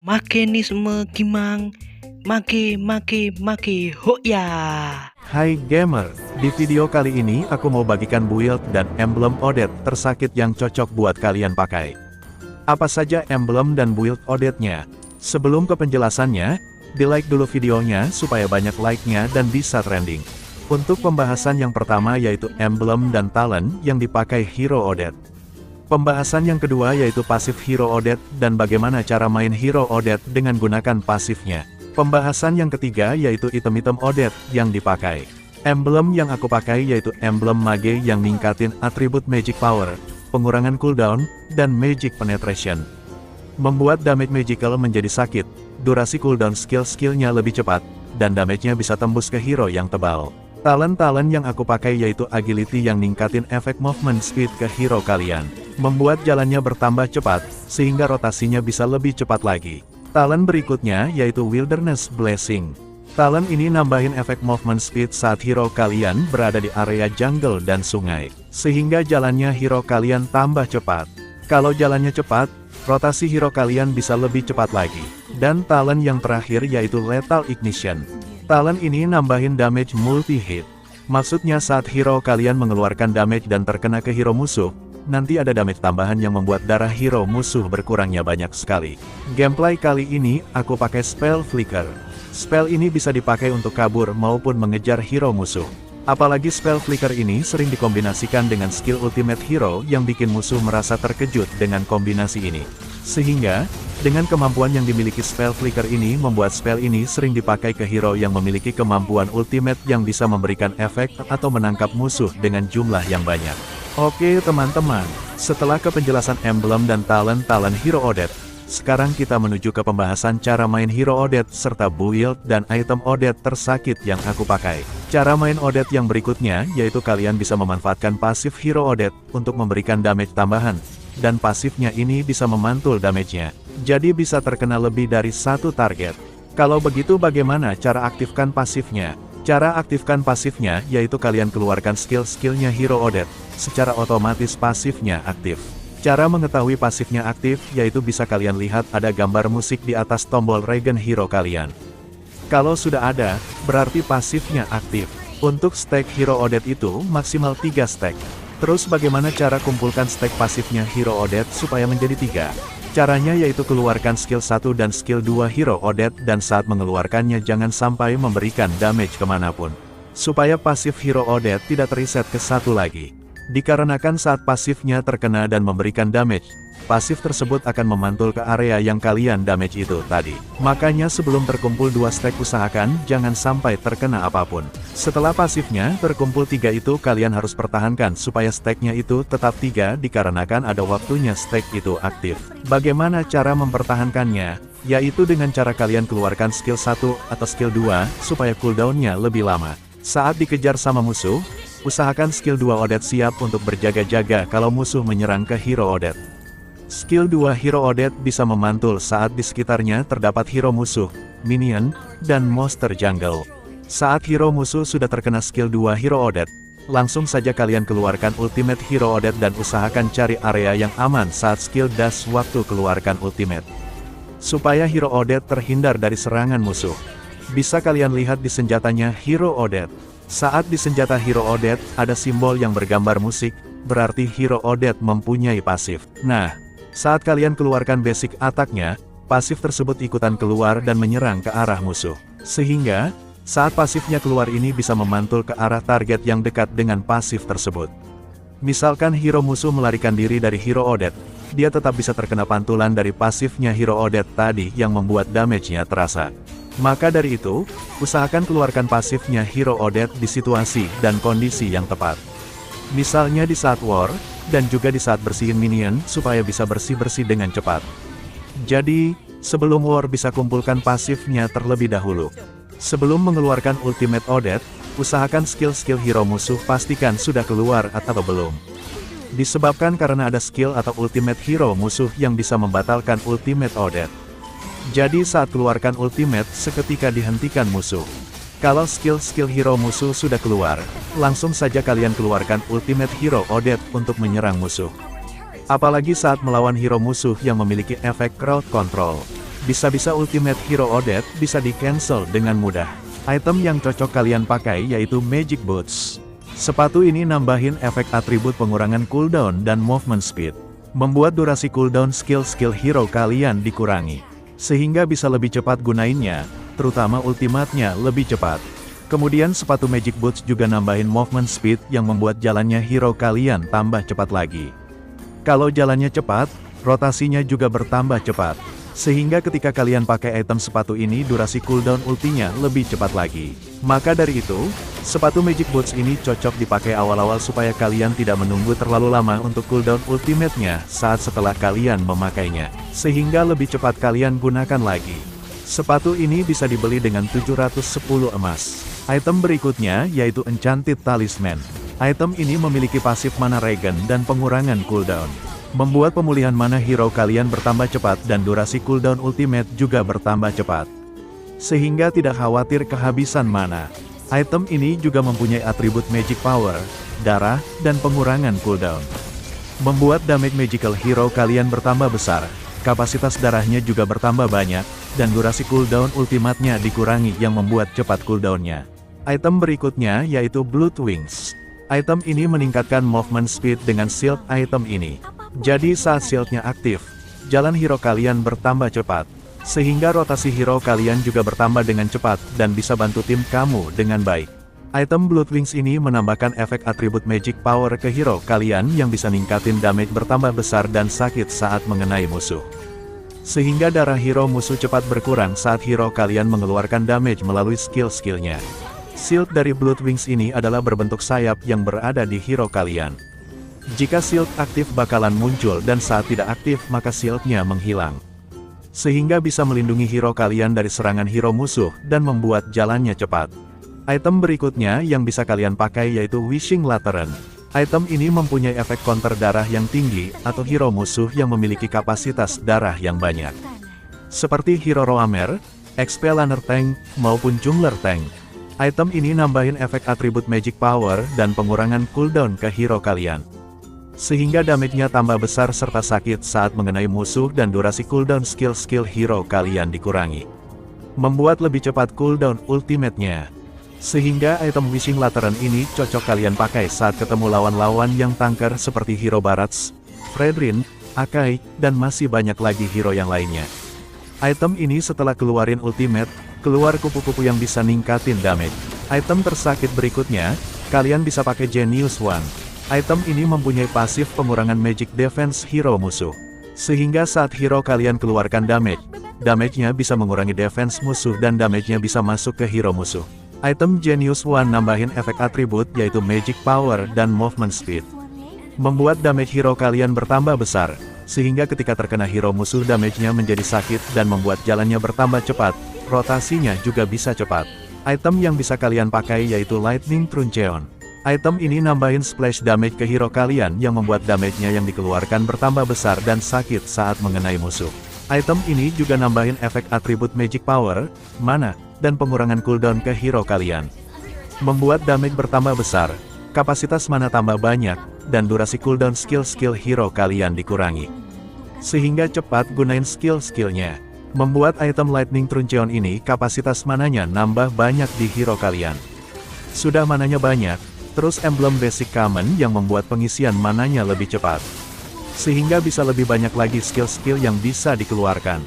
Mekanisme Kimang, make hoya. Hai gamer, di video kali ini aku mau bagikan build dan emblem Odette tersakit yang cocok buat kalian pakai. Apa saja emblem dan build Odette-nya? Sebelum ke penjelasannya, di like dulu videonya supaya banyak like-nya dan bisa trending. Untuk pembahasan yang pertama yaitu emblem dan talent yang dipakai hero Odette. Pembahasan yang kedua yaitu pasif hero Odette dan bagaimana cara main hero Odette dengan gunakan pasifnya. Pembahasan yang ketiga yaitu item-item Odette yang dipakai. Emblem yang aku pakai yaitu emblem mage yang ningkatin atribut magic power, pengurangan cooldown, dan magic penetration. Membuat damage magical menjadi sakit, durasi cooldown skill-skillnya lebih cepat, dan damage-nya bisa tembus ke hero yang tebal. Talent-talent yang aku pakai yaitu agility yang ningkatin efek movement speed ke hero kalian. Membuat jalannya bertambah cepat, sehingga rotasinya bisa lebih cepat lagi. Talent berikutnya yaitu Wilderness Blessing. Talent ini nambahin efek movement speed saat hero kalian berada di area jungle dan sungai, sehingga jalannya hero kalian tambah cepat. Kalau jalannya cepat, rotasi hero kalian bisa lebih cepat lagi. Dan talent yang terakhir yaitu Lethal Ignition. Talent ini nambahin damage multi-hit. Maksudnya saat hero kalian mengeluarkan damage dan terkena ke hero musuh, nanti ada damage tambahan yang membuat darah hero musuh berkurangnya banyak sekali. Gameplay kali ini, aku pakai spell Flicker. Spell ini bisa dipakai untuk kabur maupun mengejar hero musuh. Apalagi spell Flicker ini sering dikombinasikan dengan skill ultimate hero yang bikin musuh merasa terkejut dengan kombinasi ini. Sehingga, dengan kemampuan yang dimiliki spell Flicker ini membuat spell ini sering dipakai ke hero yang memiliki kemampuan ultimate yang bisa memberikan efek atau menangkap musuh dengan jumlah yang banyak. Oke teman-teman, setelah ke penjelasan emblem dan talent-talent hero Odette, sekarang kita menuju ke pembahasan cara main hero Odette serta build dan item Odette tersakit yang aku pakai. Cara main Odette yang berikutnya yaitu kalian bisa memanfaatkan pasif hero Odette untuk memberikan damage tambahan, dan pasifnya ini bisa memantul damage-nya, jadi bisa terkena lebih dari satu target. Kalau begitu bagaimana cara aktifkan pasifnya? Cara aktifkan pasifnya yaitu kalian keluarkan skill-skillnya hero Odette, secara otomatis pasifnya aktif. Cara mengetahui pasifnya aktif yaitu bisa kalian lihat ada gambar musik di atas tombol regen hero kalian. Kalau sudah ada, berarti pasifnya aktif. Untuk stack hero Odette itu maksimal 3 stack. Terus bagaimana cara kumpulkan stack pasifnya hero Odette supaya menjadi 3? Caranya yaitu keluarkan skill 1 dan skill 2 hero Odette dan saat mengeluarkannya jangan sampai memberikan damage kemanapun. Supaya pasif hero Odette tidak reset ke satu lagi. Dikarenakan saat pasifnya terkena dan memberikan damage, pasif tersebut akan memantul ke area yang kalian damage itu tadi. Makanya sebelum terkumpul 2 stack usahakan jangan sampai terkena apapun. Setelah pasifnya terkumpul 3 itu kalian harus pertahankan supaya stacknya itu tetap 3 dikarenakan ada waktunya stack itu aktif. Bagaimana cara mempertahankannya? Yaitu dengan cara kalian keluarkan skill 1 atau skill 2 supaya cooldownnya lebih lama. Saat dikejar sama musuh, usahakan skill 2 Odette siap untuk berjaga-jaga kalau musuh menyerang ke hero Odette. Skill 2 hero Odette bisa memantul saat di sekitarnya terdapat hero musuh, minion, dan monster jungle. Saat hero musuh sudah terkena skill 2 hero Odette, langsung saja kalian keluarkan ultimate hero Odette dan usahakan cari area yang aman saat skill dash waktu keluarkan ultimate. Supaya hero Odette terhindar dari serangan musuh. Bisa kalian lihat di senjatanya hero Odette. Saat di senjata hero Odette ada simbol yang bergambar musik, berarti hero Odette mempunyai pasif. Nah, saat kalian keluarkan basic attack-nya, pasif tersebut ikutan keluar dan menyerang ke arah musuh. Sehingga, saat pasifnya keluar ini bisa memantul ke arah target yang dekat dengan pasif tersebut. Misalkan hero musuh melarikan diri dari hero Odette, dia tetap bisa terkena pantulan dari pasifnya hero Odette tadi yang membuat damage-nya terasa. Maka dari itu, usahakan keluarkan pasifnya hero Odette di situasi dan kondisi yang tepat. Misalnya di saat war, dan juga di saat bersihin minion supaya bisa bersih-bersih dengan cepat. Jadi, sebelum war bisa kumpulkan pasifnya terlebih dahulu. Sebelum mengeluarkan ultimate Odette, usahakan skill-skill hero musuh pastikan sudah keluar atau belum. Disebabkan karena ada skill atau ultimate hero musuh yang bisa membatalkan ultimate Odette. Jadi saat keluarkan ultimate, seketika dihentikan musuh. Kalau skill-skill hero musuh sudah keluar, langsung saja kalian keluarkan ultimate hero Odette untuk menyerang musuh. Apalagi saat melawan hero musuh yang memiliki efek crowd control. Bisa-bisa Ultimate Hero Odette bisa di-cancel dengan mudah. Item yang cocok kalian pakai yaitu Magic Boots. Sepatu ini nambahin efek atribut pengurangan cooldown dan movement speed. Membuat durasi cooldown skill-skill hero kalian dikurangi. Sehingga bisa lebih cepat gunainnya, terutama ultimate-nya lebih cepat. Kemudian sepatu Magic Boots juga nambahin movement speed yang membuat jalannya hero kalian tambah cepat lagi. Kalau jalannya cepat, rotasinya juga bertambah cepat. Sehingga ketika kalian pakai item sepatu ini durasi cooldown ultinya lebih cepat lagi. Maka dari itu, sepatu Magic Boots ini cocok dipakai awal-awal supaya kalian tidak menunggu terlalu lama untuk cooldown ultimate-nya saat setelah kalian memakainya. Sehingga lebih cepat kalian gunakan lagi. Sepatu ini bisa dibeli dengan 710 emas. Item berikutnya yaitu Enchanted Talisman. Item ini memiliki pasif mana regen dan pengurangan cooldown. Membuat pemulihan mana hero kalian bertambah cepat dan durasi cooldown ultimate juga bertambah cepat. Sehingga tidak khawatir kehabisan mana. Item ini juga mempunyai atribut Magic Power, darah, dan pengurangan cooldown. Membuat damage magical hero kalian bertambah besar, kapasitas darahnya juga bertambah banyak, dan durasi cooldown ultimate-nya dikurangi yang membuat cepat cooldown-nya. Item berikutnya yaitu Blood Wings. Item ini meningkatkan movement speed dengan shield item ini. Jadi saat shieldnya aktif, jalan hero kalian bertambah cepat. Sehingga rotasi hero kalian juga bertambah dengan cepat dan bisa bantu tim kamu dengan baik. Item Blood Wings ini menambahkan efek atribut Magic Power ke hero kalian yang bisa ningkatin damage bertambah besar dan sakit saat mengenai musuh. Sehingga darah hero musuh cepat berkurang saat hero kalian mengeluarkan damage melalui skill-skillnya. Shield dari Blood Wings ini adalah berbentuk sayap yang berada di hero kalian. Jika shield aktif bakalan muncul dan saat tidak aktif maka shieldnya menghilang. Sehingga bisa melindungi hero kalian dari serangan hero musuh dan membuat jalannya cepat. Item berikutnya yang bisa kalian pakai yaitu Wishing Lantern. Item ini mempunyai efek counter darah yang tinggi atau hero musuh yang memiliki kapasitas darah yang banyak. Seperti hero Roamer, XP Laner Tank, maupun Jungler Tank. Item ini nambahin efek atribut Magic Power dan pengurangan cooldown ke hero kalian. Sehingga damage-nya tambah besar serta sakit saat mengenai musuh dan durasi cooldown skill-skill hero kalian dikurangi. Membuat lebih cepat cooldown ultimate-nya. Sehingga item Wishing Lantern ini cocok kalian pakai saat ketemu lawan-lawan yang tanker seperti hero Barats, Fredrin, Akai, dan masih banyak lagi hero yang lainnya. Item ini setelah keluarin ultimate, keluar kupu-kupu yang bisa ningkatin damage. Item tersakit berikutnya, kalian bisa pakai Genius Wand. Item ini mempunyai pasif pengurangan magic defense hero musuh. Sehingga saat hero kalian keluarkan damage-nya bisa mengurangi defense musuh dan damage-nya bisa masuk ke hero musuh. Item Genius Wand nambahin efek atribut yaitu Magic Power dan Movement Speed. Membuat damage hero kalian bertambah besar. Sehingga ketika terkena hero musuh damage-nya menjadi sakit dan membuat jalannya bertambah cepat, rotasinya juga bisa cepat. Item yang bisa kalian pakai yaitu Lightning Truncheon. Item ini nambahin splash damage ke hero kalian yang membuat damage-nya yang dikeluarkan bertambah besar dan sakit saat mengenai musuh. Item ini juga nambahin efek atribut Magic Power, mana, dan pengurangan cooldown ke hero kalian. Membuat damage bertambah besar, kapasitas mana tambah banyak, dan durasi cooldown skill-skill hero kalian dikurangi. Sehingga cepat gunain skill-skillnya. Membuat item Lightning Truncheon ini kapasitas mananya nambah banyak di hero kalian. Sudah mananya banyak, terus emblem basic common yang membuat pengisian mananya lebih cepat. Sehingga bisa lebih banyak lagi skill-skill yang bisa dikeluarkan.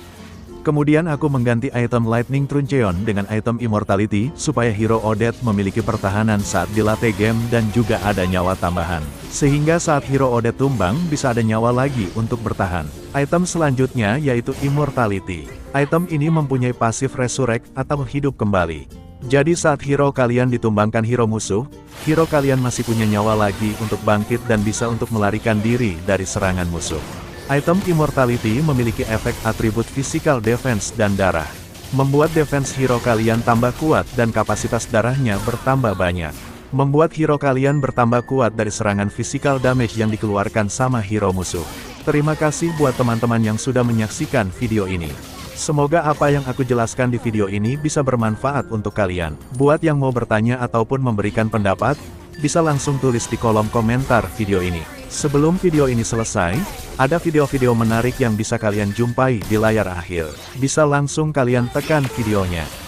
Kemudian aku mengganti item Lightning Truncheon dengan item Immortality, supaya hero Odette memiliki pertahanan saat dilatih game dan juga ada nyawa tambahan. Sehingga saat hero Odette tumbang, bisa ada nyawa lagi untuk bertahan. Item selanjutnya yaitu Immortality. Item ini mempunyai pasif Resurrect atau hidup kembali. Jadi saat hero kalian ditumbangkan hero musuh, hero kalian masih punya nyawa lagi untuk bangkit dan bisa untuk melarikan diri dari serangan musuh. Item Immortality memiliki efek atribut physical defense dan darah. Membuat defense hero kalian tambah kuat dan kapasitas darahnya bertambah banyak. Membuat hero kalian bertambah kuat dari serangan physical damage yang dikeluarkan sama hero musuh. Terima kasih buat teman-teman yang sudah menyaksikan video ini. Semoga apa yang aku jelaskan di video ini bisa bermanfaat untuk kalian. Buat yang mau bertanya ataupun memberikan pendapat, bisa langsung tulis di kolom komentar video ini. Sebelum video ini selesai, ada video-video menarik yang bisa kalian jumpai di layar akhir. Bisa langsung kalian tekan videonya.